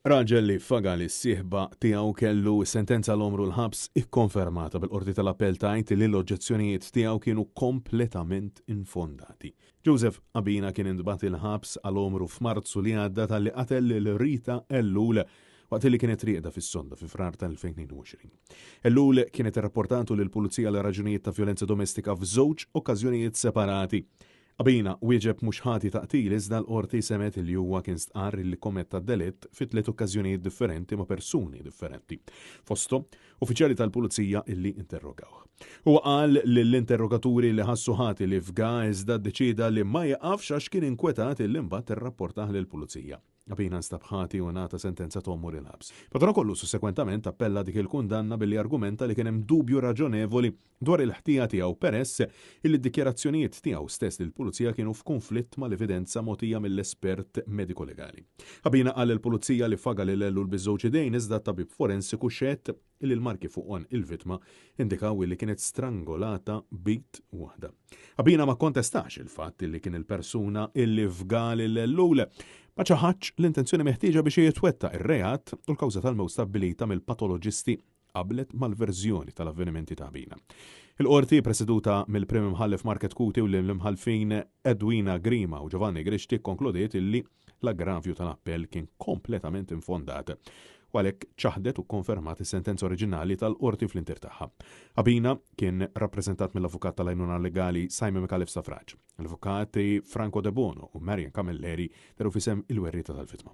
Raġel li faga li s-sieħba tiegħu kellu sentenza l-omru l-ħabs ikkonfermata bil-qorti tal-appell tajt li l-oġġezzjonijiet tiegħu kienu kompletament infondati. Joseph Abina kien indbat il-ħabs għal-omru f'Marzu li għadda tal-li qatel l-Rita Ellul waqt li kienet rieda fis-sonda fi frar tal-2022. Ellul kienet irrapportatu lill-Pulizija l raġunijiet ta' violenza domestika f'żewġ okkażjonijiet separati. Abina wieġeb mhux ħati taqtil iżda l-qorti semet li huwa kien stqarr li kommetta d-delitt fi tliet okkażjonijiet differenti ma' persuni differenti. Fosthom uffiċjali tal-pulizija illi interrogaw. Huwa qal lill-interrogaturi li ħassu ħati li fga iżda ddeċida li ma jaqafx għax kien inkwetat illi mbagħad irrapportah lill-pulizija. Abina nstab ħati u ngħata sentenza tommur il-ħabs. Padra kollu sussekwentament appella dik il-kundanna billi argumenta li kien hemm dubju raġonevoli dwar il-ħtija tiegħu peress illi d-dikjarazzjonijiet tiegħu stess lill-pulizija kienu f'konflitt mal-evidenza mogħtija mill-espert mediku legali. Abina qal il-pulizija li faga li l-Ellul biż-żewġ idejn iżda tabib forensiku xedt illi l-marki fuqhom il-vittma indikaw li kienet strangolata bit waħda. Abina ma kontestax il-fatt illi kien il-persuna illi fga l-Ellul ma ċaħax l-intenzjoni meħtieġa biex jitwetta ir-reat u l-kawża tal-mewt stabbilita mill-patoloġisti qablet mal-verżjoni tal-avvenimenti ta' Abina. Il-qorti preseduta mill-Prim Imħallef Market Kuti u l-imħalfin Edwina Grima u Giovanni Grixti konkludiet illi l-aggravju tal-appell kien kompletament infondat u għalhekk ċaħdet u konfermat is-sentenza oriġinali tal-qorti fl-intir tagħha. Abina kien rappreżentat mill-avukat tal-għajnuna legali Simon McAuliffe Safraġ. L-avukati Franco De Bono u Marian Camilleri deru fisem il-werrieta tal-vittma.